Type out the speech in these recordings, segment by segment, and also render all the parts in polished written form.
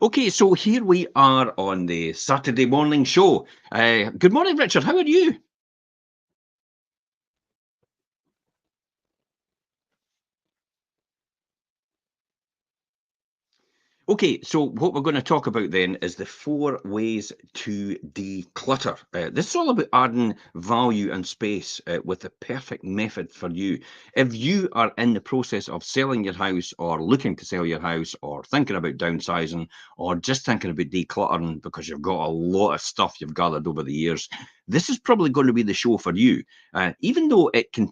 Okay, so here we are on the Saturday morning show. Good morning, Richard. How are you? Okay, so what we're going to talk about then is the 4 ways to declutter. This is all about adding value and space with the perfect method for you. If you are in the process of selling your house or looking to sell your house or thinking about downsizing or just thinking about decluttering because you've got a lot of stuff you've gathered over the years, this is probably going to be the show for you. Even though it can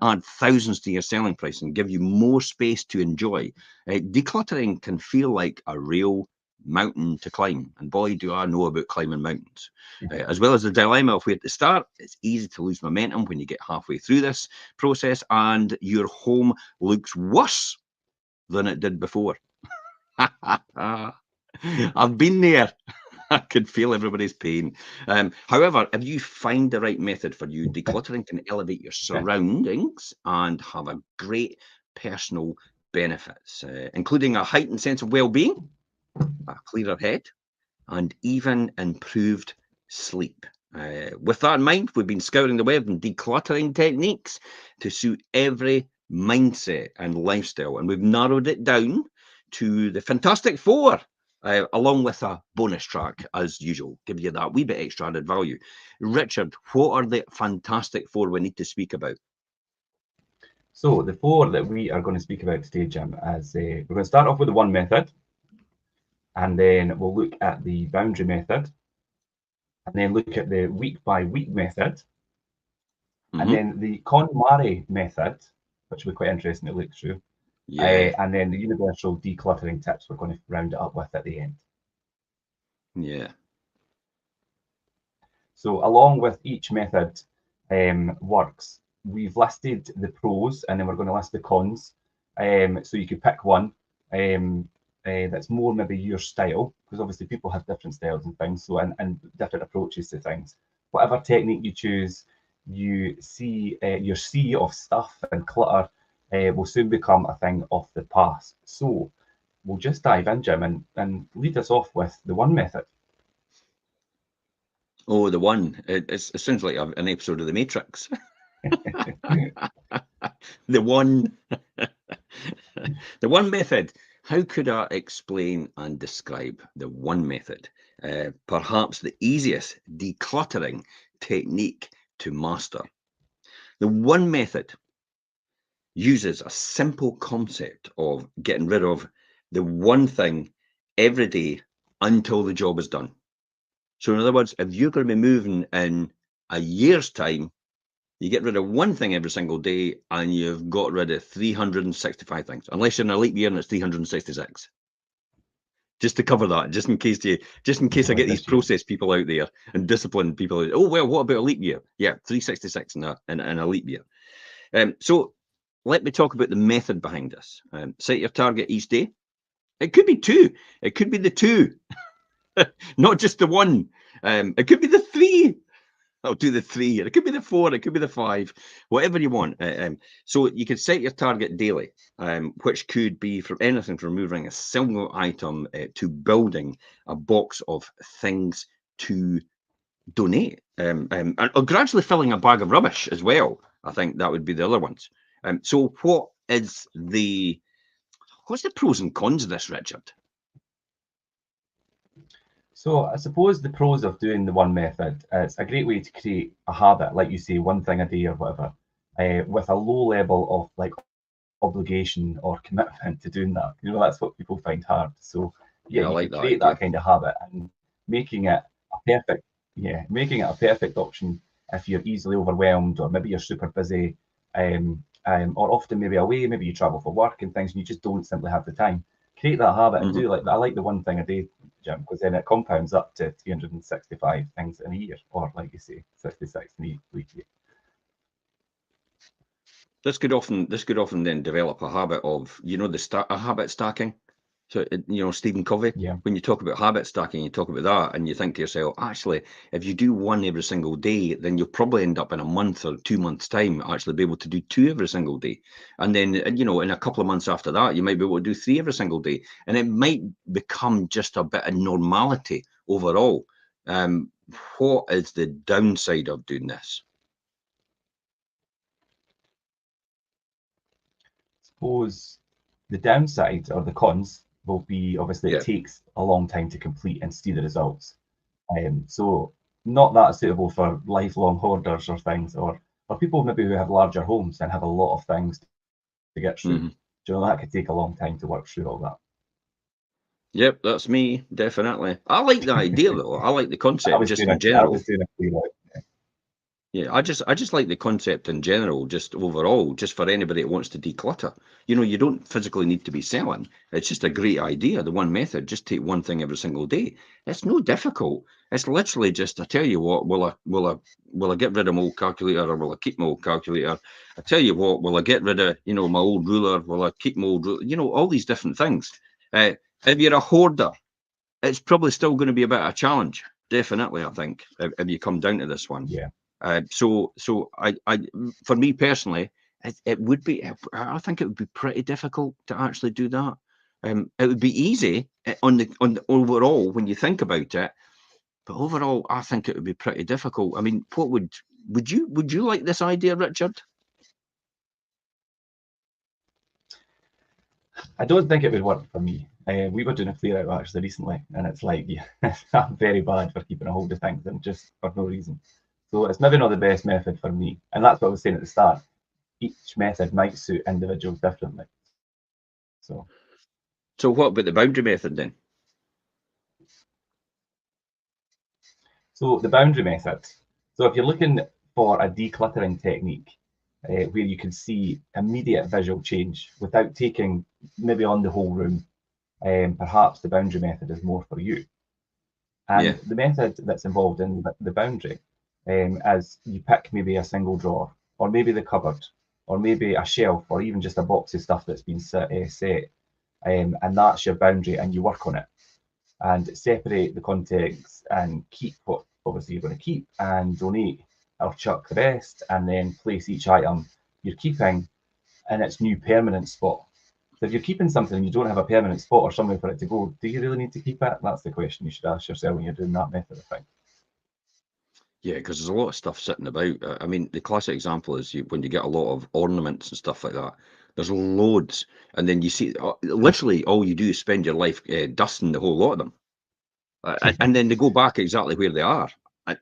add thousands to your selling price and give you more space to enjoy. Decluttering can feel like a real mountain to climb. And boy, do I know about climbing mountains. As well as the dilemma of where to start, it's easy to lose momentum when you get halfway through this process and your home looks worse than it did before. I've been there. I could feel everybody's pain. However, if you find the right method for you, decluttering can elevate your surroundings and have a great personal benefits, including a heightened sense of well-being, a clearer head, and even improved sleep. With that in mind, we've been scouring the web and decluttering techniques to suit every mindset and lifestyle, and we've narrowed it down to the Fantastic Four, along with a bonus track, as usual, give you that wee bit extra added value. Richard, what are the Fantastic Four we need to speak about? So the 4 that we are going to speak about today, Jim, is we're going to start off with the one method, and then we'll look at the boundary method, and then look at the week by week method, and then the KonMari method, which will be quite interesting to look through, and then the universal decluttering tips we're going to round it up with at the end. Yeah. So along with each method works, we've listed the pros and then we're going to list the cons. So you could pick one that's more maybe your style, because obviously people have different styles and things, so and different approaches to things. Whatever technique you choose, you see your sea of stuff and clutter will soon become a thing of the past. So we'll just dive in, Jim, and lead us off with the one method. Oh, the one. It sounds like an episode of The Matrix. The one. The one method. How could I explain and describe the one method? Perhaps the easiest decluttering technique to master. The one method uses a simple concept of getting rid of the one thing every day until the job is done. So in other words, if you're going to be moving in a year's time, you get rid of one thing every single day and you've got rid of 365 things, unless you're in a leap year and it's 366. Just to cover that, just in case I get these process people out there and disciplined people. Oh, well, what about a leap year? Yeah, 366 in a leap year. So let me talk about the method behind this. Set your target each day. It could be 2. It could be the 2. Not just the 1. It could be the 3. I'll do the 3. It could be the 4. It could be the 5. Whatever you want. So you could set your target daily, which could be from anything from moving a single item to building a box of things to donate, or gradually filling a bag of rubbish as well. I think that would be the other ones. So what's the pros and cons of this, Richard? So I suppose the pros of doing the one method, it's a great way to create a habit, like you say, one thing a day or whatever, with a low level of like obligation or commitment to doing that. You know, that's what people find hard. So yeah, you like can create that kind of habit and making it a perfect option if you're easily overwhelmed or maybe you're super busy, or often maybe away, maybe you travel for work and things, and you just don't simply have the time. Create that habit and do like that. I like the one thing a day, Jim, because then it compounds up to 365 things in a year, or like you say, 66 in a week. This could often then develop a habit of, a habit stacking. So, Stephen Covey, Yeah. when you talk about habit stacking, you talk about that, and you think to yourself, actually, if you do one every single day, then you'll probably end up in a month or 2 months' time actually be able to do two every single day. And then, in a couple of months after that, you might be able to do three every single day. And it might become just a bit of normality overall. What is the downside of doing this? Suppose the downside or the cons will be obviously Yeah. it takes a long time to complete and see the results. So not that suitable for lifelong hoarders or things, or people maybe who have larger homes and have a lot of things to get through. Mhm. Do you know that could take a long time to work through all that? Yep, that's me, definitely. I like the idea though. I like the I concept was just doing in a, I general. was doing a playwright. Yeah, I just like the concept in general, just overall, just for anybody that wants to declutter. You don't physically need to be selling. It's just a great idea. The one method, just take one thing every single day. It's no difficult. It's literally just, I tell you what, will I get rid of my old calculator or will I keep my old calculator? I tell you what, will I get rid of, my old ruler? Will I keep my old ruler? All these different things. If you're a hoarder, it's probably still going to be a bit of a challenge. Definitely, I think, if you come down to this one. Yeah. So I, for me personally, it would be. I think it would be pretty difficult to actually do that. It would be easy on the overall when you think about it, but overall, I think it would be pretty difficult. I mean, what would you like this idea, Richard? I don't think it would work for me. We were doing a playwright actually recently, and it's like, yeah, I'm very bad for keeping a hold of things and just for no reason. So it's maybe not the best method for me. And that's what I was saying at the start. Each method might suit individuals differently. So, So what about the boundary method then? so the boundary method. So if you're looking for a decluttering technique where you can see immediate visual change without taking maybe on the whole room, perhaps the boundary method is more for you. Yeah, And the method that's involved in the boundary is you pick maybe a single drawer, or maybe the cupboard, or maybe a shelf, or even just a box of stuff that's been set, and that's your boundary, and you work on it and separate the contents and keep what obviously you're going to keep and donate or chuck the rest, and then place each item you're keeping in its new permanent spot. So if you're keeping something and you don't have a permanent spot or somewhere for it to go, do you really need to keep it? That's the question you should ask yourself when you're doing that method of thing. yeah, because there's a lot of stuff sitting about. I mean, the classic example is when you get a lot of ornaments and stuff like that. There's loads, and then you see literally all you do is spend your life dusting the whole lot of them. And then they go back exactly where they are. I,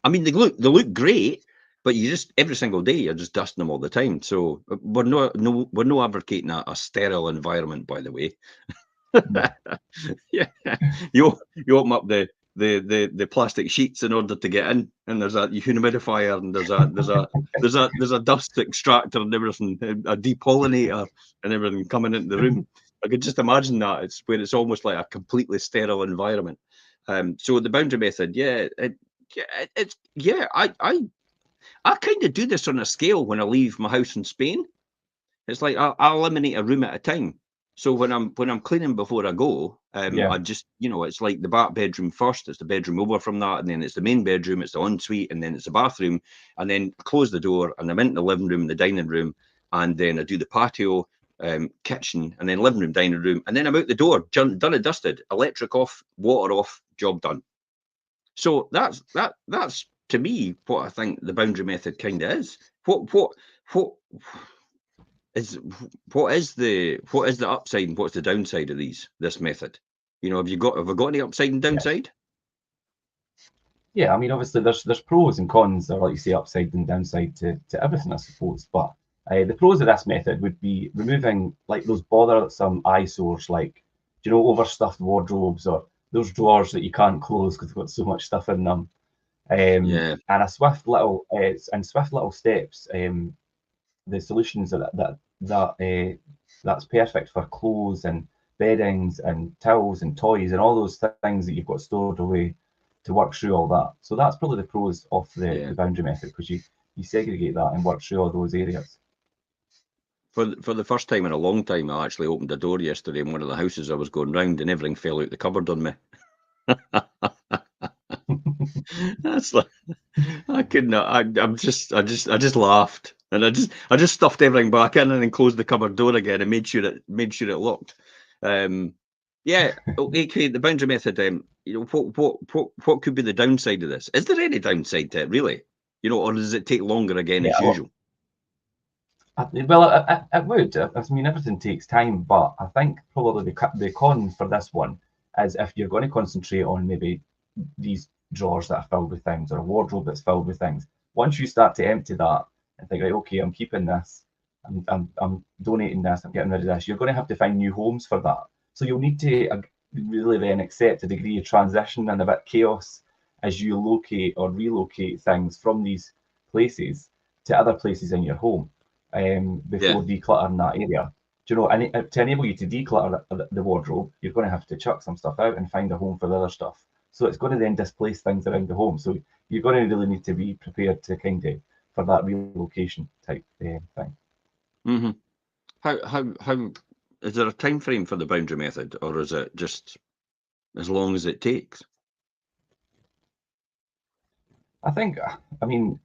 I mean, they look great, but you just every single day you're just dusting them all the time. So we're no advocating a sterile environment, by the way. No. Yeah, you open up the plastic sheets in order to get in, and there's a humidifier, and there's a dust extractor and everything, a depollinator and everything coming into the room. I could just imagine that it's almost like a completely sterile environment. So the boundary method, I kind of do this on a scale when I leave my house in Spain. It's like I eliminate a room at a time. So when I'm cleaning before I go, Yeah. I just it's like the back bedroom first. It's the bedroom over from that, and then it's the main bedroom. It's the ensuite, and then it's the bathroom, and then I close the door, and I'm into the living room, the dining room, and then I do the patio, kitchen, and then living room, dining room, and then I'm out the door, done and dusted, electric off, water off, job done. So that's to me what I think the boundary method kind of is. What is what is the upside and what's the downside of this method? Have I got any upside and Yeah. downside? Yeah. I mean, obviously, there's pros and cons, or like you say, upside and downside to everything, I suppose. But the pros of this method would be removing like those bothersome eyesores, like overstuffed wardrobes or those drawers that you can't close because they've got so much stuff in them. Yeah, And swift little steps. The solutions that's perfect for clothes and beddings and towels and toys and all those things that you've got stored away to work through all that. So that's probably the pros of the yeah. boundary method, because you segregate that and work through all those areas. For the first time in a long time, I actually opened a door yesterday in one of the houses I was going round, and everything fell out the cupboard on me. That's like, I could not. I just laughed, and I just stuffed everything back in and then closed the cupboard door again and made sure it locked. Yeah. Okay. The boundary method. What could be the downside of this? Is there any downside to it, really? Or does it take longer again as usual? Well, it would. I mean, everything takes time, but I think probably the con for this one is if you're going to concentrate on maybe these drawers that are filled with things or a wardrobe that's filled with things. Once you start to empty that and think, right, okay, I'm keeping this, I'm donating this, I'm getting rid of this, you're going to have to find new homes for that. So you'll need to really then accept a degree of transition and a bit chaos as you locate or relocate things from these places to other places in your home. Before decluttering that area. Do you know, and to enable you to declutter the wardrobe, you're going to have to chuck some stuff out and find a home for the other stuff. So it's going to then displace things around the home. So you're going to really need to be prepared to kind of for that relocation type thing. Mm-hmm. How is there a time frame for the boundary method, or is it just as long as it takes? I mean,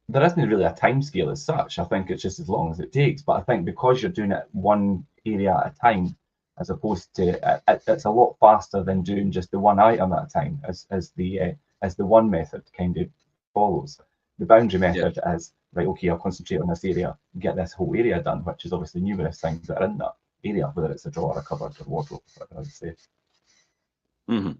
there isn't really a time scale as such. I think it's just as long as it takes. But I think because you're doing it one area at a time, as opposed to it's a lot faster than doing just the one item at a time, as the one method kind of follows. The boundary method is right. Okay, I'll concentrate on this area, get this whole area done, which is obviously numerous things that are in that area, whether it's a drawer, a cupboard, or wardrobe, whatever I would say. Mm-hmm.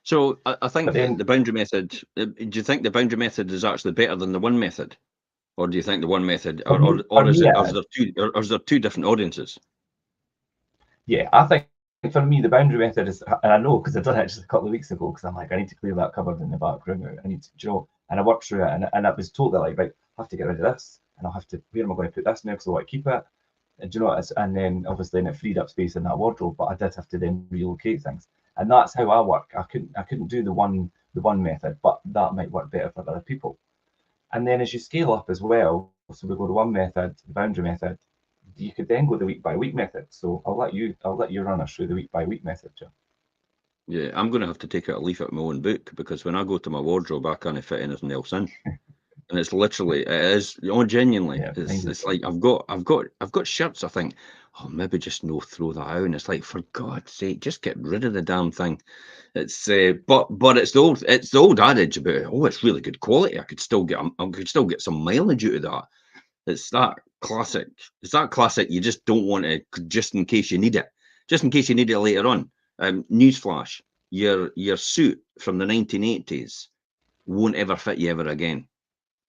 So I think the boundary method. Do you think the boundary method is actually better than the one method, or do you think the one method, or is there two different audiences? Yeah, I think for me the boundary method is, and I know because I've done it just a couple of weeks ago. Because I'm like, I need to clear that cupboard in the back room. I need to, and I worked through it, and I was told that like, right, I have to get rid of this, and I'll have to. Where am I going to put this now? Because I want to keep it. And and then obviously it freed up space in that wardrobe, but I did have to then relocate things, and that's how I work. I couldn't do the one method, but that might work better for other people. And then as you scale up as well, so we go to one method, the boundary method, you could then go the week by week method. So I'll let you run us through the week by week method, Joe. Yeah, I'm going to have to take out a leaf out of my own book, because when I go to my wardrobe, I can't fit anything else in. And it's literally, it is, genuinely, it's like I've got shirts. I think, oh, maybe just no, throw that out. And it's like, for God's sake, just get rid of the damn thing. It's but it's the old adage about, oh, it's really good quality. I could still get some mileage out of that. It's that classic. You just don't want it, just in case you need it. Just in case you need it later on. Newsflash: your suit from the 1980s won't ever fit you ever again.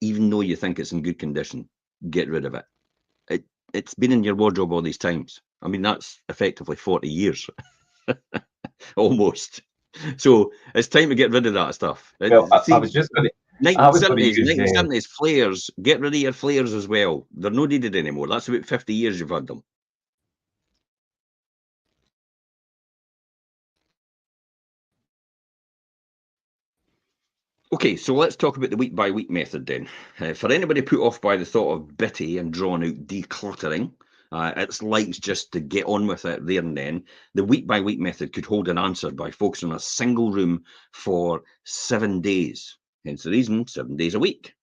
Even though you think it's in good condition, get rid of it. It's been in your wardrobe all these times. I mean, that's effectively 40 years, almost. So it's time to get rid of that stuff. Well, I was just going to. 1970s flares. Get rid of your flares as well. They're not needed anymore. That's about 50 years you've had them. Okay, so let's talk about the week by week method then. For anybody put off by the thought of bitty and drawn out decluttering, it's like just to get on with it there and then. The week by week method could hold an answer by focusing on a single room for 7 days. Hence the reason 7 days a week,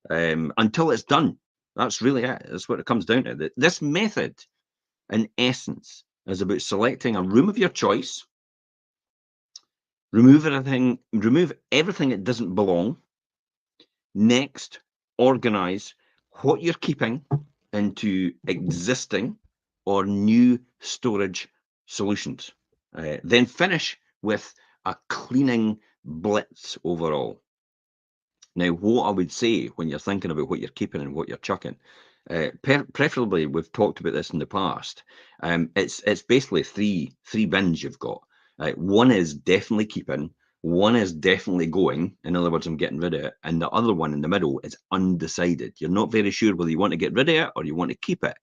until it's done. That's really it. That's what it comes down to. This method, in essence, is about selecting a room of your choice. Remove everything that doesn't belong. Next, organize what you're keeping into existing or new storage solutions. Then finish with a cleaning blitz overall. Now, what I would say when you're thinking about what you're keeping and what you're chucking, preferably, we've talked about this in the past. It's basically three bins you've got. One is definitely keeping. One is definitely going. In other words, I'm getting rid of it. And the other one in the middle is undecided. You're not very sure whether you want to get rid of it or you want to keep it.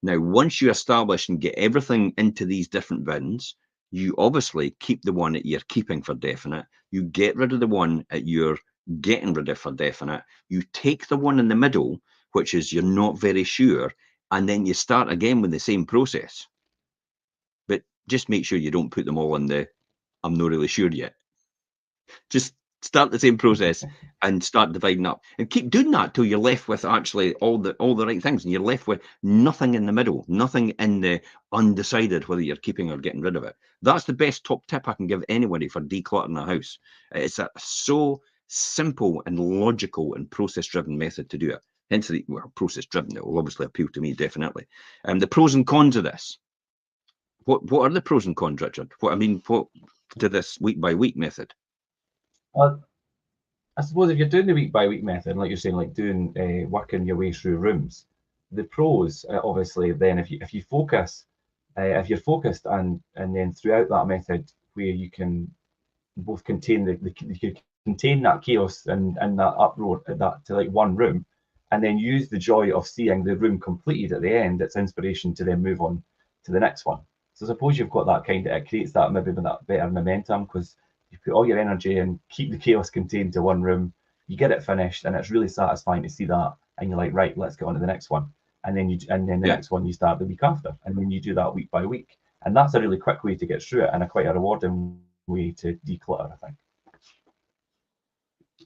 Now, once you establish and get everything into these different bins, you obviously keep the one that you're keeping for definite. You get rid of the one that you're getting rid of for definite. You take the one in the middle, which is you're not very sure, and then you start again with the same process. But just make sure you don't put them all in the I'm not really sure yet. Just start the same process and start dividing up, and keep doing that till you're left with actually all the right things, and you're left with nothing in the middle, nothing in the undecided whether you're keeping or getting rid of it. That's the best top tip I can give anybody for decluttering a house. It's a so simple and logical and process driven method to do it. Hence the process driven. It will obviously appeal to me definitely. The pros and cons of this. What are the pros and cons, Richard? What to this week by week method? Well, I suppose if you're doing the week by week method, like you're saying, like doing working your way through rooms, the pros obviously then if you focus, if you're focused and then throughout that method where you can both contain you can contain that chaos and that uproar that to like one room, and then use the joy of seeing the room completed at the end. It's inspiration to then move on to the next one. So suppose you've got that kind of, it creates that maybe that better momentum because you put all your energy and keep the chaos contained to one room. You get it finished, and it's really satisfying to see that. And you're like, right, let's get on to the next one. And then the next one you start the week after, and then you do that week by week. And that's a really quick way to get through it, and quite a rewarding way to declutter, I think.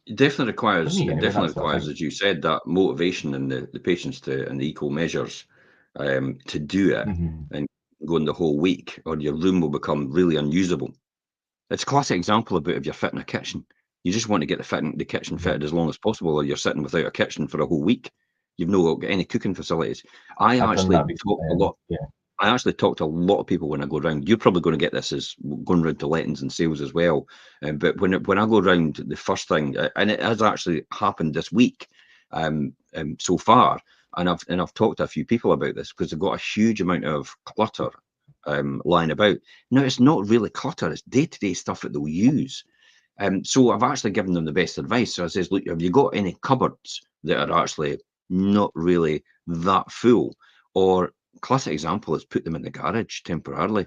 It definitely requires, anyway, as you said, that motivation and the patience and the equal measures to do it and go in the whole week, or your room will become really unusable. It's a classic example about if you're fitting a kitchen. You just want to get the kitchen fitted as long as possible, or you're sitting without a kitchen for a whole week. You've not got any cooking facilities. I actually talk to a lot of people when I go around. You're probably going to get this as going around to lettings and sales as well. But when I go around, the first thing, and it has actually happened this week so far, and I've talked to a few people about this because they've got a huge amount of clutter lying about. Now, it's not really clutter; it's day-to-day stuff that they'll use. So I've actually given them the best advice. So I says, look, have you got any cupboards that are actually not really that full? Or classic example is put them in the garage temporarily.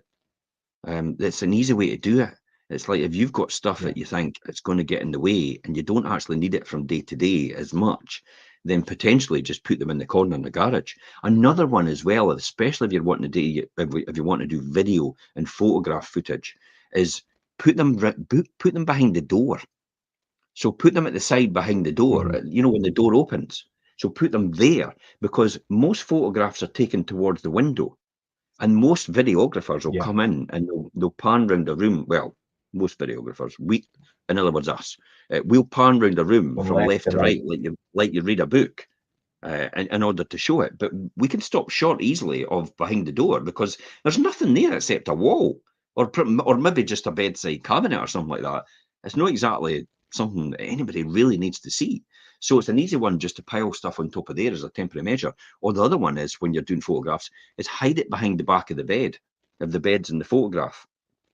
That's an easy way to do it. It's like if you've got stuff that you think it's going to get in the way and you don't actually need it from day to day as much, then potentially just put them in the corner in the garage. Another one as well, especially if you're wanting to do if you want to do video and photograph footage, is put them behind the door. So put them at the side behind the door, when the door opens. So put them there, because most photographs are taken towards the window, and most videographers will come in and they'll pan round the room. Well, most videographers, in other words, us, we'll pan round the room from left to right, like you read a book, in order to show it. But we can stop short easily of behind the door because there's nothing there except a wall, or maybe just a bedside cabinet or something like that. It's not exactly something that anybody really needs to see. So it's an easy one just to pile stuff on top of there as a temporary measure. Or the other one is, when you're doing photographs, is hide it behind the back of the bed, if the bed's in the photograph.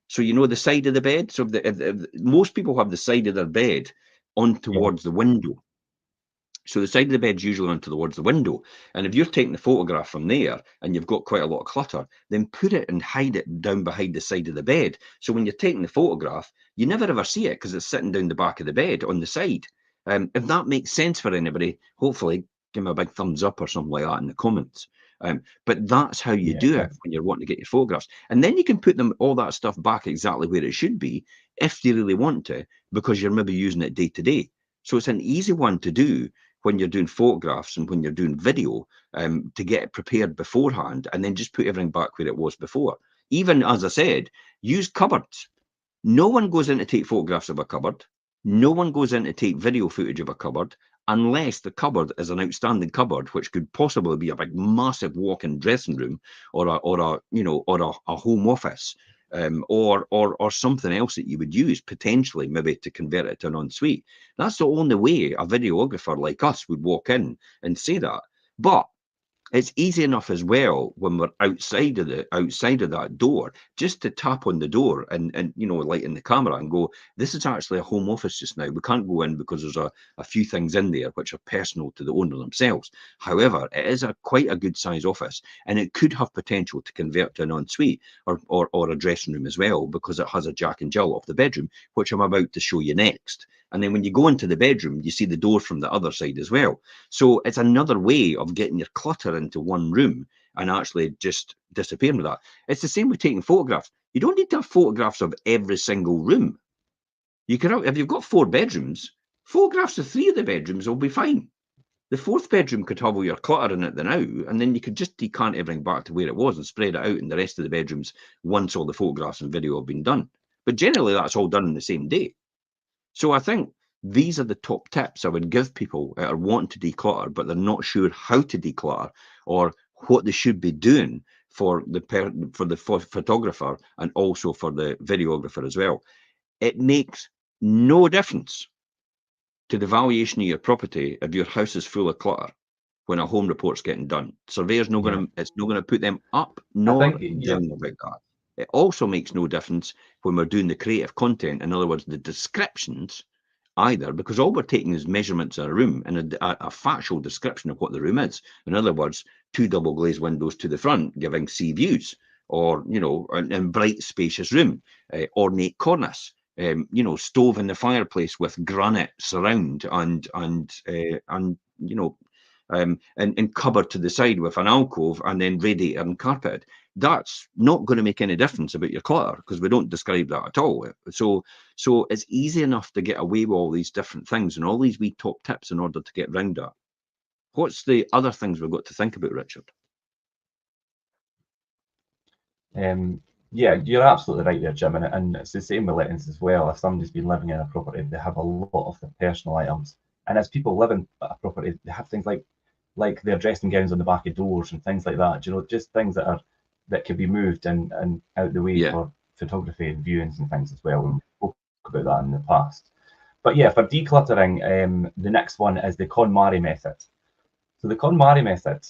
So the side of the bed. So if most people have the side of their bed on towards the window. So the side of the bed's usually on towards the window. And if you're taking the photograph from there and you've got quite a lot of clutter, then put it and hide it down behind the side of the bed. So when you're taking the photograph, you never ever see it because it's sitting down the back of the bed on the side. If that makes sense for anybody, hopefully give me a big thumbs up or something like that in the comments. But that's how you do it when you're wanting to get your photographs. And then you can put all that stuff back exactly where it should be if you really want to, because you're maybe using it day to day. So it's an easy one to do when you're doing photographs and when you're doing video, to get it prepared beforehand, and then just put everything back where it was before. Even, as I said, use cupboards. No one goes in to take photographs of a cupboard. No one goes in to take video footage of a cupboard unless the cupboard is an outstanding cupboard, which could possibly be a big, massive walk-in dressing room, or a home office, or something else that you would use potentially, maybe to convert it to an ensuite. That's the only way a videographer like us would walk in and say that. But it's easy enough as well when we're outside of that door, just to tap on the door and light in the camera and go, this is actually a home office just now. We can't go in because there's a few things in there which are personal to the owner themselves. However, it is quite a good size office, and it could have potential to convert to an ensuite or a dressing room as well, because it has a Jack and Jill of the bedroom, which I'm about to show you next. And then when you go into the bedroom, you see the door from the other side as well. So it's another way of getting your clutter into one room and actually just disappearing with that. It's the same with taking photographs. You don't need to have photographs of every single room. You can have, if you've got 4 bedrooms, photographs of 3 of the bedrooms will be fine. The 4th bedroom could have all your clutter in it now, and then you could just decant everything back to where it was and spread it out in the rest of the bedrooms once all the photographs and video have been done. But generally, that's all done in the same day. So I think these are the top tips I would give people that are wanting to declutter, but they're not sure how to declutter or what they should be doing for the photographer and also for the videographer as well. It makes no difference to the valuation of your property if your house is full of clutter when a home report's getting done. Surveyor's not going to, it's not going to put them up nor down about that. It also makes no difference when we're doing the creative content, in other words, the descriptions either, because all we're taking is measurements in a room and a factual description of what the room is. In other words, 2 double glazed windows to the front giving sea views, or, you know, a bright spacious room, ornate cornice, you know, stove in the fireplace with granite surround and you know, and cupboard to the side with an alcove and then radiator and carpet. That's not going to make any difference about your clutter because we don't describe that at all. So it's easy enough to get away with all these different things and all these wee top tips in order to get round that. What's the other things we've got to think about, Richard? Yeah, you're absolutely right there, Jim, and it's the same with lettings as well. If somebody's been living in a property, they have a lot of their personal items, and as people live in a property, they have things like their dressing gowns on the back of doors and things like that. You know, just things that could be moved and out the way for photography and viewings and things as well. We spoke about that in the past. But yeah, for decluttering, the next one is the KonMari method. So the KonMari method,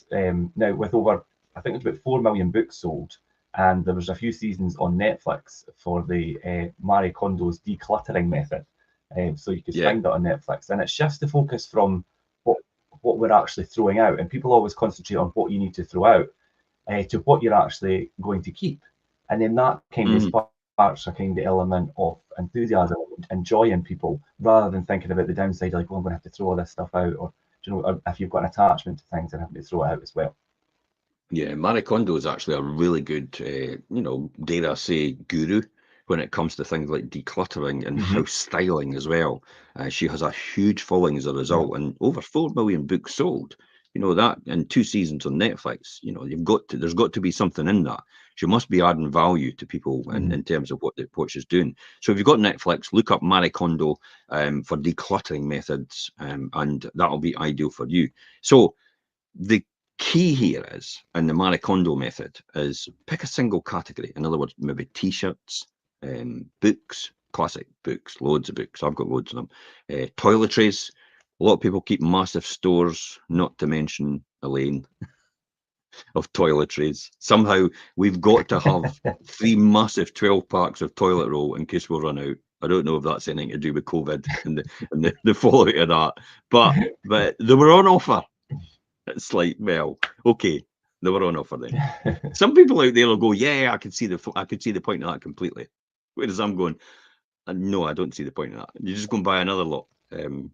now with over, I think it's about 4 million books sold, and there was a few seasons on Netflix for the Marie Kondo's decluttering method. So you could find that on Netflix, and it shifts the focus from what we're actually throwing out, and people always concentrate on what you need to throw out to what you're actually going to keep, and then that kind of sparks a kind of element of enthusiasm and joy in people, rather than thinking about the downside, like, well, I'm going to have to throw all this stuff out, or you know, or if you've got an attachment to things and having to throw it out as well. Yeah, Marie Kondo is actually a really good, you know, dare I say, guru when it comes to things like decluttering and house styling as well. She has a huge following as a result, and over 4 million books sold. You know that, and 2 seasons on Netflix. You know, there's got to be something in that. She must be adding value to people in terms of what she's doing. So if you've got Netflix, look up Marie Kondo for decluttering methods, and that'll be ideal for you. So the key here is, in the Marie Kondo method, is pick a single category. In other words, maybe t-shirts, books, classic books, loads of books. I've got loads of them. Toiletries. A lot of people keep massive stores, not to mention Elaine, of toiletries. Somehow we've got to have 3 massive 12 packs of toilet roll in case we run out. I don't know if that's anything to do with COVID and the fallout of that, but they were on offer. It's like, well, okay, they were on offer then. Some people out there will go, yeah, I could see the point of that completely. Whereas I'm going, no, I don't see the point of that. You just go and buy another lot.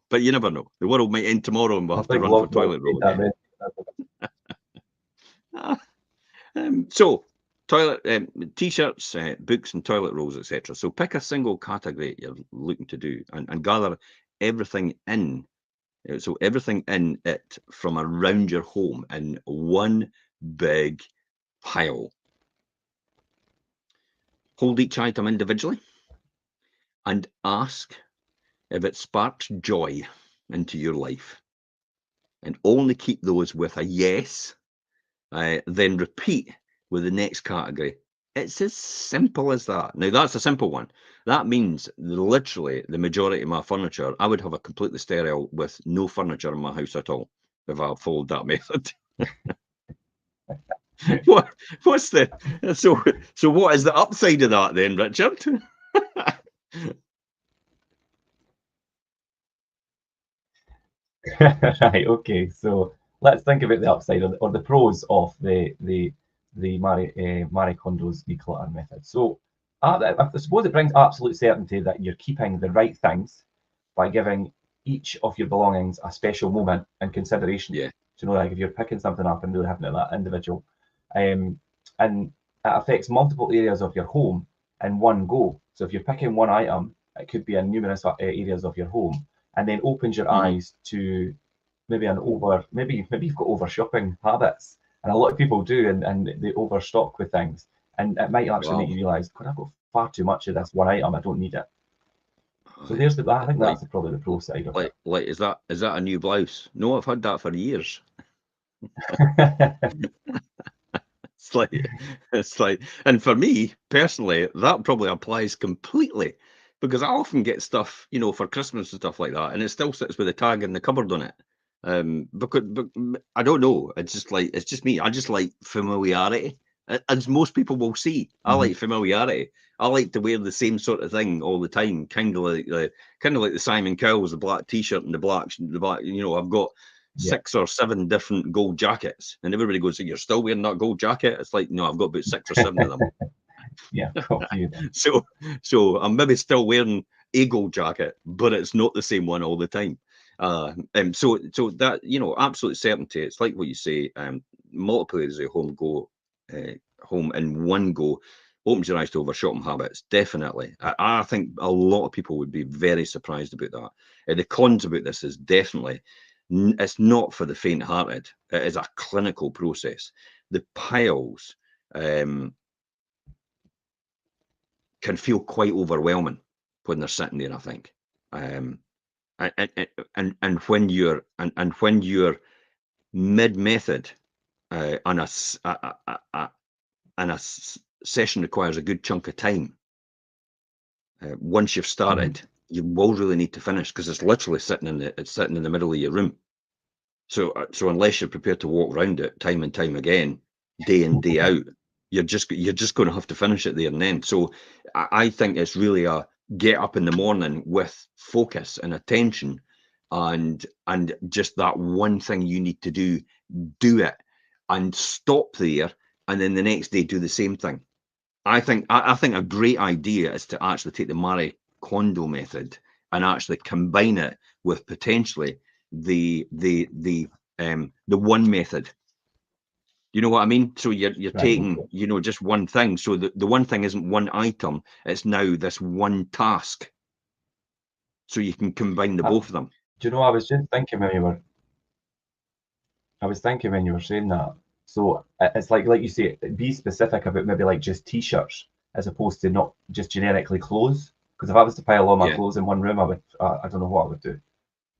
But you never know. The world might end tomorrow and we'll have to run for toilet roll again. So toilet t-shirts, books and toilet rolls, etc. So pick a single category you're looking to do and gather everything in. So everything in it from around your home in one big pile. Hold each item individually and ask if it sparks joy into your life. And only keep those with a yes. Then repeat with the next category. It's as simple as that. Now, that's a simple one. That means literally the majority of my furniture, I would have a completely sterile with no furniture in my house at all if I followed that method. What's the so what is the upside of that then, Richard? Right, okay, so let's think about the upside or the pros of the Marie Kondo's declutter method. So I suppose it brings absolute certainty that you're keeping the right things by giving each of your belongings a special moment and consideration. Yeah. So, like if you're picking something up and really having it that individual, and it affects multiple areas of your home in one go. So if you're picking one item, it could be in numerous areas of your home, and then opens your eyes to maybe maybe you've got over shopping habits, and a lot of people do, and they overstock with things, and it might actually make you realise, God, I've got far too much of this one item. I don't need it. So there's I think that's probably the pro side of it. Like, is that a new blouse? No, I've had that for years. It's like, and for me personally, that probably applies completely, because I often get stuff, for Christmas and stuff like that, and it still sits with a tag in the cupboard on it. But I don't know. It's just me. I just like familiarity, as most people will see. I like familiarity. I like to wear the same sort of thing all the time, kind of like the Simon Cowell's, the black T-shirt and the black. I've got 6 or 7 different gold jackets, and everybody goes, "You're still wearing that gold jacket?" It's like, no, I've got about 6 or 7 of them. Yeah, got you. So I'm maybe still wearing a gold jacket, but it's not the same one all the time. So that, absolute certainty. It's like what you say. Multiple areas of home in one go opens your eyes to over shopping habits. Definitely, I think a lot of people would be very surprised about that. The cons about this is definitely, it's not for the faint-hearted. It is a clinical process. The piles can feel quite overwhelming when they're sitting there, I think. And when you're mid-method, and a session requires a good chunk of time, once you've started, you will really need to finish, because it's literally sitting in the middle of your room. So unless you're prepared to walk around it time and time again, day in, day out, you're just going to have to finish it there and then. So I think it's really a get up in the morning with focus and attention, and just that one thing you need to do it, and stop there, and then the next day do the same thing. I think a great idea is to actually take the Marie Kondo method and actually combine it with potentially the one method. You know what I mean? So you're Right. taking, just one thing. So the one thing isn't one item, it's now this one task. So you can combine the both of them. Do you know, I was just thinking when you were saying that. So it's like you say, be specific about maybe like just T-shirts as opposed to not just generically clothes. Because if I was to pile all my clothes in one room, I would, I don't know what I would do.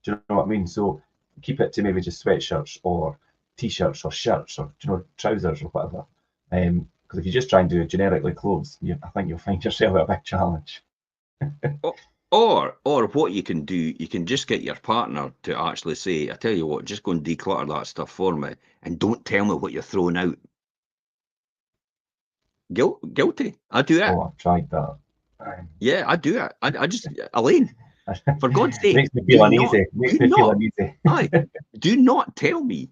Do you know what I mean? So keep it to maybe just sweatshirts or T-shirts or shirts or trousers or whatever. Because if you just try and do generically clothes, I think you'll find yourself at a big challenge. Or what you can do, you can just get your partner to actually say, I tell you what, just go and declutter that stuff for me, and don't tell me what you're throwing out. Guilty. I do it. Oh, I've tried that. Yeah, I do it. I just, Elaine, for God's sake, makes me feel uneasy. Do not tell me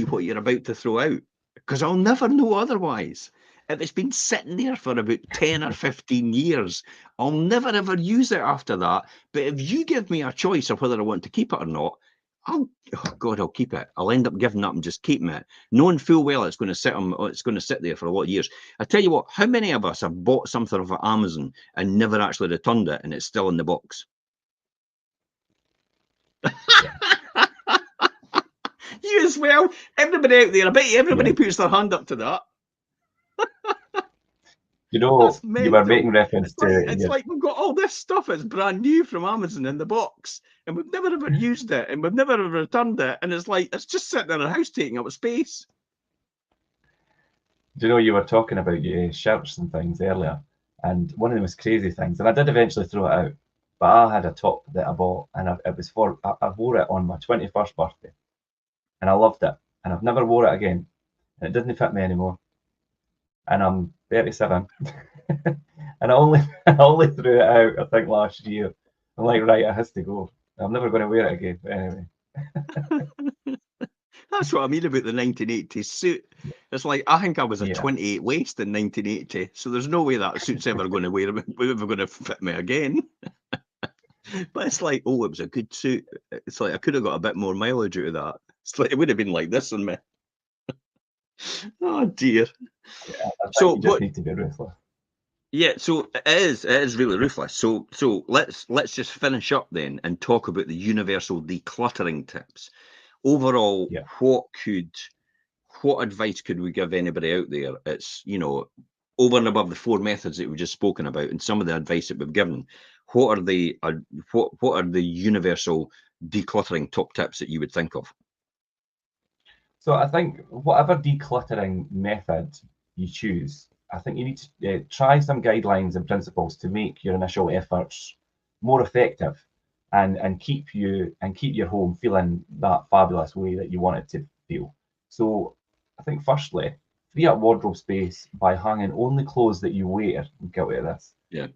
what you're about to throw out, because I'll never know otherwise. If it's been sitting there for about 10 or 15 years, I'll never ever use it after that. But if you give me a choice of whether I want to keep it or not, I'll keep it. I'll end up giving up and just keeping it, knowing full well it's going to sit there for a lot of years. I tell you what, how many of us have bought something off of Amazon and never actually returned it, and it's still in the box? You as well. Everybody out there, I bet you everybody puts their hand up to that. You know, you were making reference to... It's like we've got all this stuff that's brand new from Amazon in the box, and we've never ever used it, and we've never ever returned it, and it's like, it's just sitting in our house taking up space. Do you know, you were talking about your shirts and things earlier, and one of the most crazy things, and I did eventually throw it out, but I had a top that I bought, and I wore it on my 21st birthday, and I loved it, and I've never wore it again, and it doesn't fit me anymore, and I'm 37, and I only threw it out, I think, last year. I'm like, right, it has to go. I'm never going to wear it again. But anyway. That's what I mean about the 1980s suit. It's like, I think I was a 28 waist in 1980, so there's no way that suit's ever going to fit me again. But it's like, oh, it was a good suit. It's like I could have got a bit more mileage out of that. It's like it would have been like this on me. Oh dear. Yeah, I think So you just what? need to be ruthless. Yeah, so it is really ruthless. So let's just finish up then and talk about the universal decluttering tips. Overall, Yeah. what advice could we give anybody out there? It's, over and above the four methods that we've just spoken about and some of the advice that we've given, what are the what are the universal decluttering top tips that you would think of? So I think whatever decluttering method you choose, I think you need to try some guidelines and principles to make your initial efforts more effective, and keep your home feeling that fabulous way that you want it to feel. So I think firstly, free up wardrobe space by hanging only clothes that you wear. I'm guilty of this. Yeah.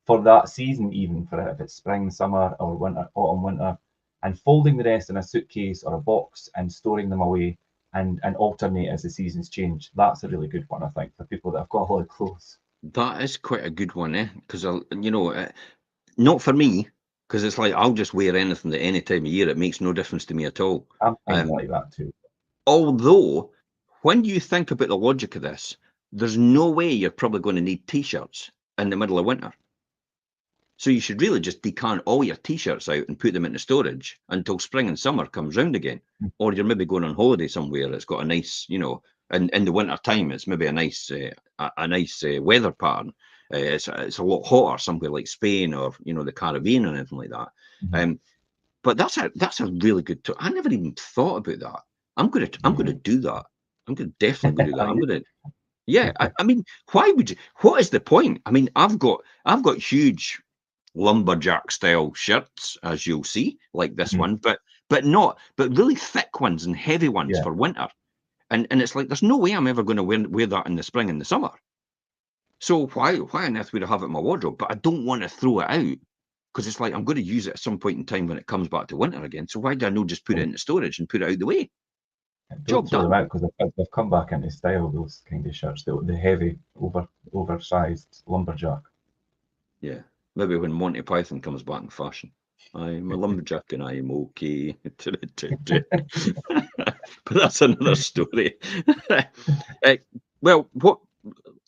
For that season, even for if it's spring, summer, or winter, autumn, winter, and folding the rest in a suitcase or a box and storing them away, and alternate as the seasons change. That's a really good one, I think, for people that have got a lot of clothes. That is quite a good one, eh? Because not for me, because it's like I'll just wear anything at any time of year. It makes no difference to me at all. I'm kind of Um, like that too. Although, when you think about the logic of this, there's no way you're probably going to need t-shirts in the middle of winter. So you should really just decant all your t-shirts out and put them into storage until spring and summer comes round again. Or you're maybe going on holiday somewhere that's got a nice, in the winter time, it's maybe a nice weather pattern. It's a lot hotter somewhere like Spain or the Caribbean or anything like that. Mhm. But that's a really good. I never even thought about that. I'm gonna do that. I'm gonna definitely go do that. I'm gonna. Yeah, I mean, why would you? What is the point? I mean, I've got huge lumberjack style shirts, as you'll see, like this Mhm. one, but really thick ones and heavy ones Yeah. for winter. And it's like there's no way I'm ever going to wear that in the spring and the summer. So why on earth would I have it in my wardrobe? But I don't want to throw it out because it's like I'm going to use it at some point in time when it comes back to winter again. So why do I not just put it into storage and put it out the way? Don't Job throw them done. out because they've come back into style. Those kind of shirts, the heavy, oversized lumberjack. Yeah, maybe when Monty Python comes back in fashion. I'm a lumberjack and I'm okay. But that's another story. Uh, well,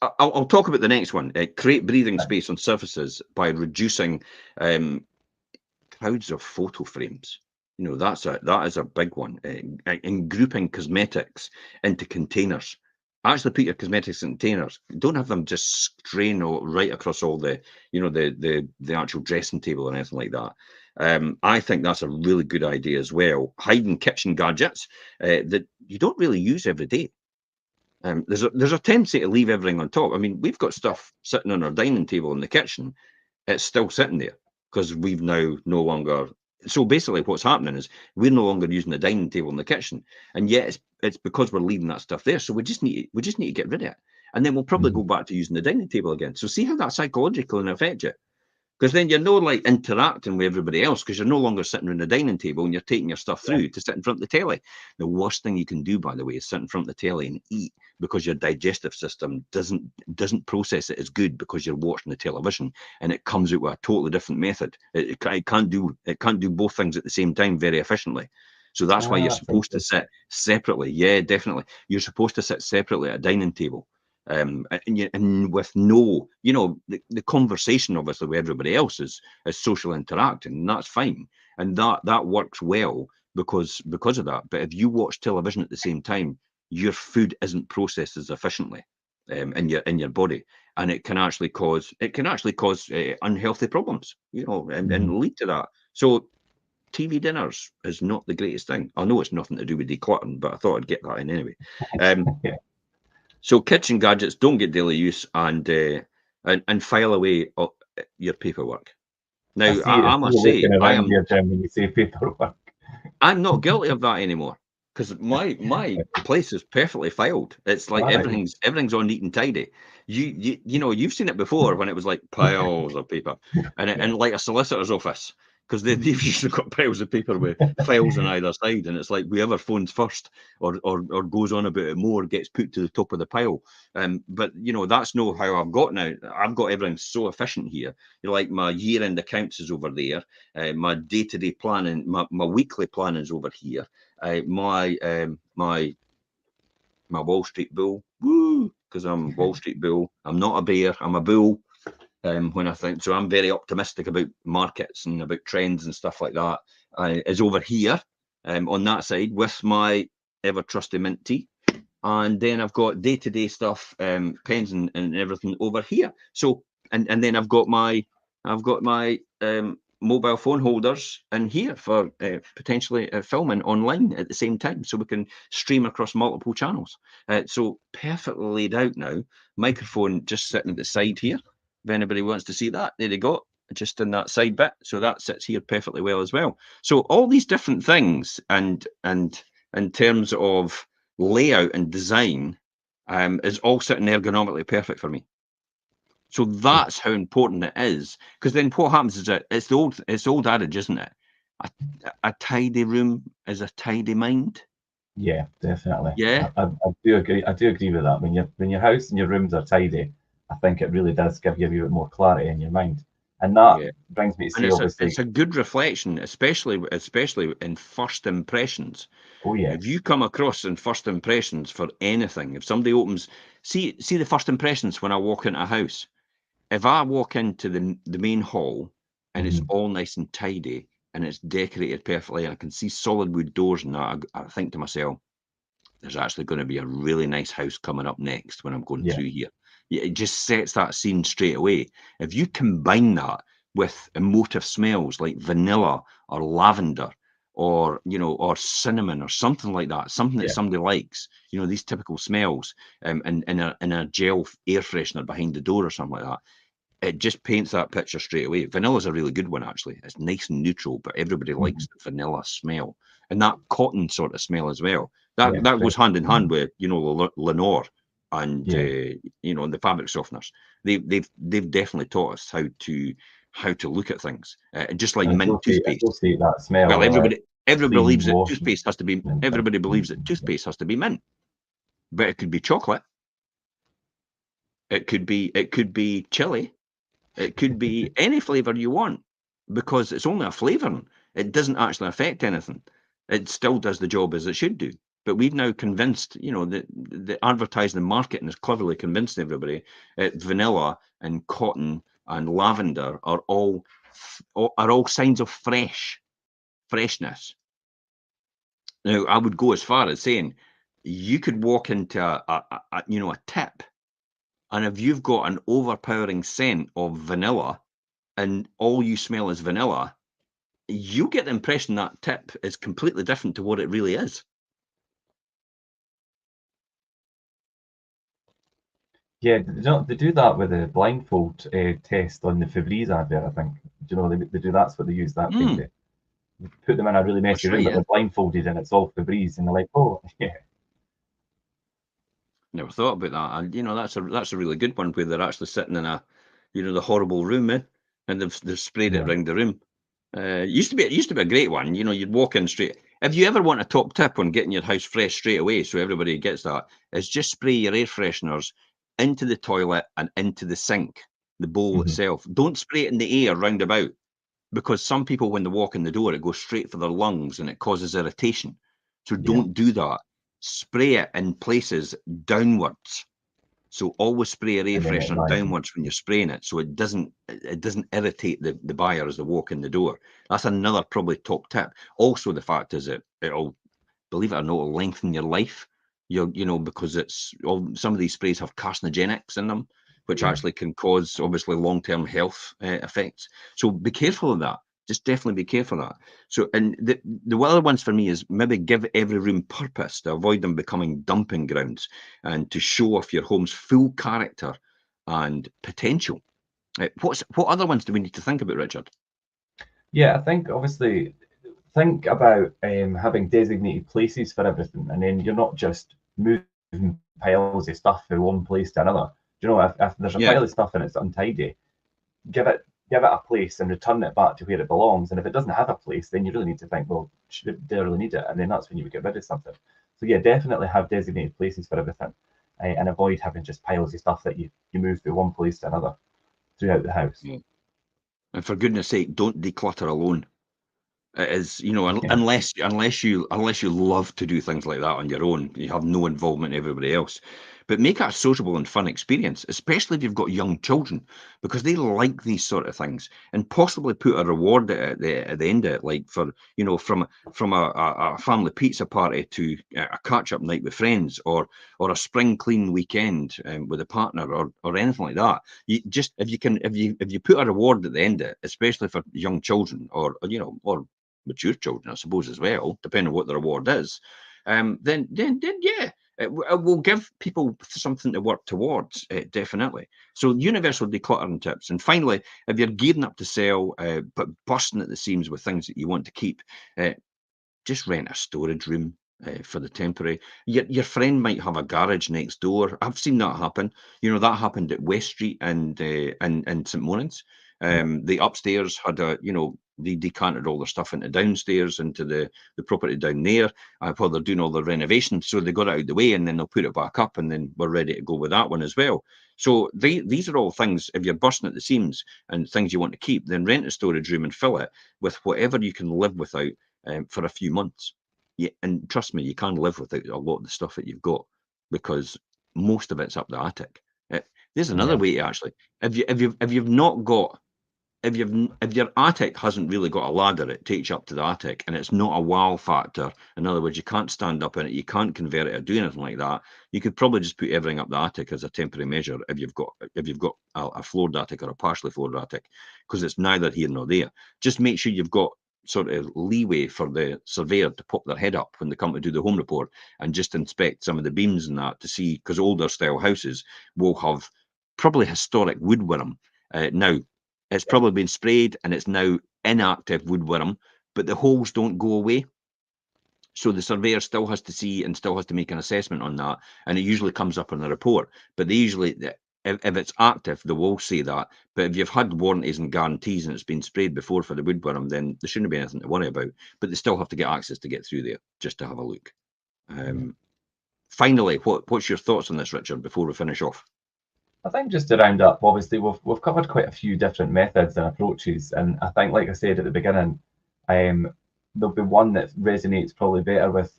I'll talk about the next one. Create breathing space on surfaces by reducing crowds of photo frames. That is a big one. And grouping cosmetics into containers. Actually, put your cosmetics in containers. Don't have them just strain right across all the actual dressing table or anything like that. I think that's a really good idea as well. Hiding kitchen gadgets that you don't really use every day. There's a tendency to leave everything on top. I mean, we've got stuff sitting on our dining table in the kitchen. It's still sitting there because we've now no longer. So basically, what's happening is we're no longer using the dining table in the kitchen, and yet it's because we're leaving that stuff there. So we just need to get rid of it, and then we'll probably Mhm. go back to using the dining table again. So see how that psychologically can affect you. Because then you're no like interacting with everybody else because you're no longer sitting around the dining table and you're taking your stuff Yeah. through to sit in front of the telly. The worst thing you can do, by the way, is sit in front of the telly and eat because your digestive system doesn't process it as good because you're watching the television and it comes out with a totally different method. It can't do both things at the same time very efficiently. So that's why you're That's supposed to interesting. sit separately. Yeah, definitely. You're supposed to sit separately at a dining table and with no, the conversation obviously with everybody else is social interacting, and that's fine, and that works well because of that. But if you watch television at the same time, your food isn't processed as efficiently in your body, and it can actually cause unhealthy problems, Mhm. and lead to that. So TV dinners is not the greatest thing. I know it's nothing to do with decluttering, but I thought I'd get that in anyway. Um, Yeah. so kitchen gadgets don't get daily use, and file away your paperwork. I Now, see. I I see you must say, looking around here, Jim, when you say paperwork. I'm not guilty of that anymore because my place is perfectly filed. It's like All right. everything's all neat and tidy. You've seen it before when it was like piles of paper, and Yeah. like a solicitor's office. because they've usually got piles of paper with files on either side, and it's like whoever phones first or goes on about it more gets put to the top of the pile. But you know, that's not how I've got now. I've got everything so efficient here. You know, like my year-end accounts is over there, my day-to-day planning, my weekly planning is over here. My Wall Street bull, woo, because I'm Wall Street bull. I'm not a bear, I'm a bull. When I think so, I'm very optimistic about markets and about trends and stuff like that. Is over here on that side with my ever trusty mint tea, and then I've got day-to-day stuff, pens and everything over here. So and then I've got my mobile phone holders in here for potentially filming online at the same time, so we can stream across multiple channels. So perfectly laid out now. Microphone just sitting at the side here. If anybody wants to see that, there you go, just in that side bit. So that sits here perfectly well as well. So all these different things, and in terms of layout and design, is all sitting ergonomically perfect for me. So that's how important it is. Because then what happens is that it's the old adage, isn't it? A tidy room is a tidy mind. Yeah, definitely. Yeah, I do agree. I do agree with that. When your house and your rooms are tidy, I think it really does give you a bit more clarity in your mind. And that yeah. brings me to And say, obviously, it's a good reflection, especially in first impressions. oh yes, If you come across in first impressions for anything, if somebody opens, see the first impressions when I walk into a house. If I walk into the main hall and it's all nice and tidy and it's decorated perfectly, and I can see solid wood doors and that, I think to myself, there's actually going to be a really nice house coming up next when I'm going yeah, through here. Yeah, it just sets that scene straight away. If you combine that with emotive smells like vanilla or lavender or, you know, or cinnamon or something like that, something that yeah, somebody likes, you know, these typical smells, and in a gel air freshener behind the door or something like that, it just paints that picture straight away. Vanilla's a really good one, actually. It's nice and neutral, but everybody likes the vanilla smell and that cotton sort of smell as well. That yeah, goes hand in hand with, you know, Lenore and yeah. you know, the fabric softeners. They've definitely taught us how to look at things. Just like And mint toothpaste. associate that smell Well, with a everybody clean believes that wash. toothpaste has to be. And Everybody believes that toothpaste has to be mint, but it could be chocolate. It could be chili. It could be any flavour you want, because it's only a flavouring. It doesn't actually affect anything. It still does the job as it should do. But we've now convinced, you know, the advertising and marketing has cleverly convinced everybody vanilla and cotton and lavender are all signs of freshness. Now, I would go as far as saying you could walk into a tip, and if you've got an overpowering scent of vanilla and all you smell is vanilla, you get the impression that tip is completely different to what it really is. yeah, they do that with the blindfold test on the Febreze advert, I think. Do you know, they do, that's what they use that thing to. You put them in a really messy That's room, right, but yeah. they're blindfolded and it's all Febreze, and they're like, oh, yeah. Never thought about that. And you know, that's a really good one where they're actually sitting in the horrible room, and they've sprayed it Yeah. around the room. It used to be a great one. You know, you'd walk in straight. If you ever want a top tip on getting your house fresh straight away, so everybody gets that, is just spray your air fresheners into the toilet and into the sink, the bowl Mhm. itself. Don't spray it in the air round about, because some people, when they walk in the door, it goes straight for their lungs and it causes irritation. So Yeah. don't do that. Spray it in places downwards. So always spray your air And then it freshener rises. downwards when you're spraying it, so it doesn't irritate the buyer as they walk in the door. That's another probably top tip. Also, the fact is that it'll, believe it or not, it'll lengthen your life. Because some of these sprays have carcinogenics in them, which Yeah. actually can cause obviously long-term health effects. So be careful of that. Just definitely be careful of that. So, and the other ones for me is maybe give every room purpose to avoid them becoming dumping grounds, and to show off your home's full character and potential. What other ones do we need to think about, Richard? Yeah, I think obviously think about having designated places for everything, and then you're not just moving piles of stuff from one place to another. Do you know, if there's a Yeah, pile of stuff and it's untidy, give it give it a place and return it back to where it belongs. And if it doesn't have a place, then you really need to think, well, do I really need it? And then that's when you would get rid of something. So yeah, definitely have designated places for everything, and avoid having just piles of stuff that you move from one place to another throughout the house. Yeah. And for goodness sake, don't declutter alone. It is, Yeah. unless you love to do things like that on your own, you have no involvement in everybody else. But make it a sociable and fun experience, especially if you've got young children, because they like these sort of things, and possibly put a reward at the end of it, like for from a family pizza party to a catch up night with friends, or a spring clean weekend with a partner, or anything like that. You just if you put a reward at the end of it, especially for young children, or mature children, I suppose, as well, depending on what the reward is, then yeah, it will give people something to work towards, definitely. So universal decluttering tips. And finally, if you're gearing up to sell, but bursting at the seams with things that you want to keep, just rent a storage room for the temporary. Your friend might have a garage next door. I've seen that happen. That happened at West Street and St. Morans. The upstairs had they decanted all their stuff into downstairs, into the property down there. While they're doing all the renovations, so they got it out of the way, and then they'll put it back up, and then we're ready to go with that one as well. So these are all things. If you're bursting at the seams and things you want to keep, then rent a storage room and fill it with whatever you can live without for a few months. Yeah, and trust me, you can't live without a lot of the stuff that you've got, because most of it's up the attic. There's another way to actually, if you've not got, if your attic hasn't really got a ladder, it takes you up to the attic, and it's not a wow factor. In other words, you can't stand up in it, you can't convert it or do anything like that. You could probably just put everything up the attic as a temporary measure if you've got a floored attic or a partially floored attic, because it's neither here nor there. Just make sure you've got sort of leeway for the surveyor to pop their head up when they come to do the home report and just inspect some of the beams and that to see, because older style houses will have probably historic woodworm. Now, it's probably been sprayed and it's now inactive woodworm, but the holes don't go away. So the surveyor still has to see and still has to make an assessment on that, and it usually comes up in the report. But they usually, if it's active, they will say that. But if you've had warranties and guarantees and it's been sprayed before for the woodworm, then there shouldn't be anything to worry about. But they still have to get access to get through there just to have a look. Finally, what's your thoughts on this, Richard, before we finish off? I think just to round up, obviously we've covered quite a few different methods and approaches, and I think, like I said at the beginning, there'll be one that resonates probably better with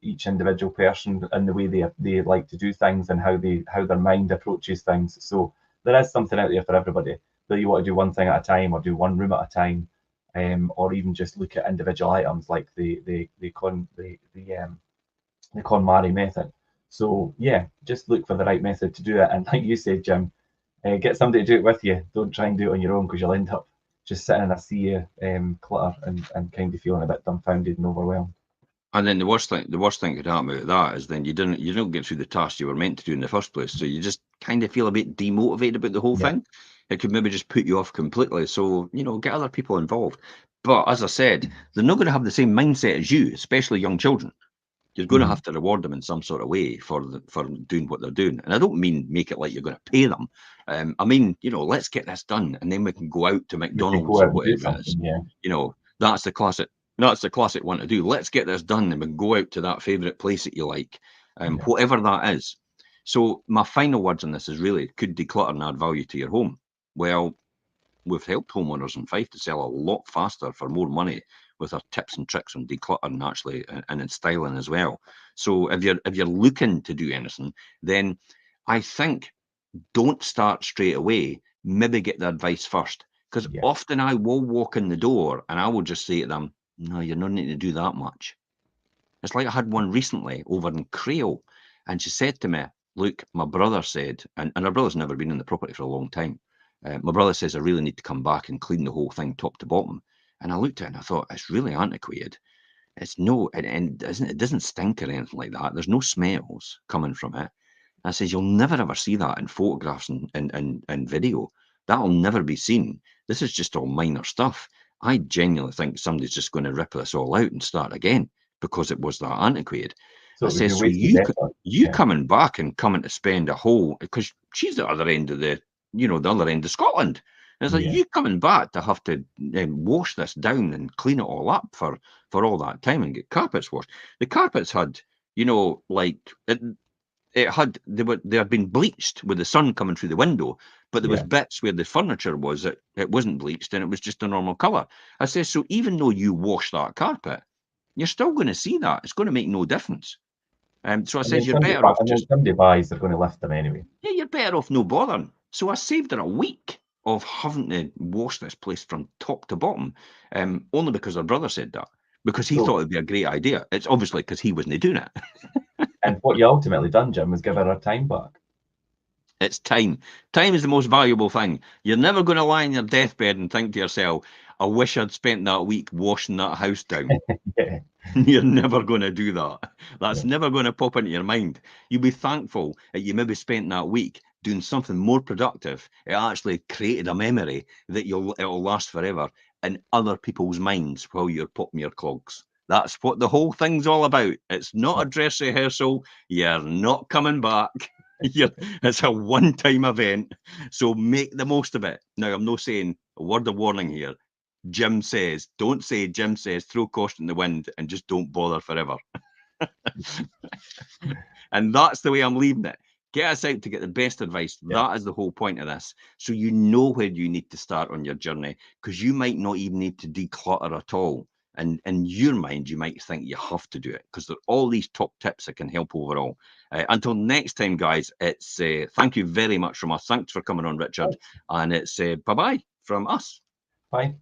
each individual person and the way they like to do things and how their mind approaches things. So there is something out there for everybody. Whether you want to do one thing at a time or do one room at a time, or even just look at individual items like the KonMari method. So yeah, just look for the right method to do it. And like you said, Jim, get somebody to do it with you. Don't try and do it on your own, because you'll end up just sitting in a sea of clutter and kind of feeling a bit dumbfounded and overwhelmed. And then the worst thing could happen about that is then you don't get through the task you were meant to do in the first place. So you just kind of feel a bit demotivated about the whole thing. It could maybe just put you off completely. So, get other people involved. But as I said, they're not going to have the same mindset as you, especially young children. You're going to have to reward them in some sort of way for doing what they're doing. And I don't mean make it like you're going to pay them. I mean, let's get this done, and then we can go out to McDonald's or whatever it is. That's the classic one to do. Let's get this done, and we can go out to that favourite place that you like, whatever that is. So my final words on this is really, could decluttering add value to your home? Well, we've helped homeowners in Fife to sell a lot faster for more money with our tips and tricks on decluttering, actually, and in styling as well. So if you're looking to do anything, then I think don't start straight away. Maybe get the advice first, because often I will walk in the door and I will just say to them, "No, you're not needing to do that much." It's like I had one recently over in Creole, and she said to me, "Look, my brother said," and her brother's never been in the property for a long time. My brother says I really need to come back and clean the whole thing top to bottom. And I looked at it and I thought, it's really antiquated. It's no, and it doesn't stink or anything like that. There's no smells coming from it. I says, you'll never ever see that in photographs and video. That'll never be seen. This is just all minor stuff. I genuinely think somebody's just going to rip this all out and start again because it was that antiquated. So I says, so you coming back and coming to spend a whole, because she's the other end of the other end of Scotland. It's like you coming back to have to wash this down and clean it all up for all that time and get carpets washed. The carpets had, you know, like it had they had been bleached with the sun coming through the window, but there was bits where the furniture was it wasn't bleached and it was just a normal colour. I say, so even though you wash that carpet, you're still going to see that. It's going to make no difference. So I says you're better off just. Somebody buys, they're going to lift them anyway. Yeah, you're better off no bothering. So I saved her a week of having to wash this place from top to bottom, only because her brother said that. Because he thought it'd be a great idea. It's obviously because he wasn't doing it. And what you ultimately done, Jim, was give her time back. It's time. Time is the most valuable thing. You're never going to lie on your deathbed and think to yourself, I wish I'd spent that week washing that house down. You're never going to do that. That's never going to pop into your mind. You'll be thankful that you maybe spent that week doing something more productive. It actually created a memory that it'll last forever in other people's minds while you're popping your clogs. That's what the whole thing's all about. It's not a dress rehearsal. You're not coming back. It's a one-time event. So make the most of it. Now, I'm not saying a word of warning here. Jim says, don't say Jim says, throw caution in the wind and just don't bother forever. And that's the way I'm leaving it. Get us out to get the best advice. That is the whole point of this. So you know where you need to start on your journey, because you might not even need to declutter at all. And in your mind, you might think you have to do it, because there are all these top tips that can help overall. Until next time, guys, it's thank you very much from us. Thanks for coming on, Richard. And it's bye-bye from us. Bye.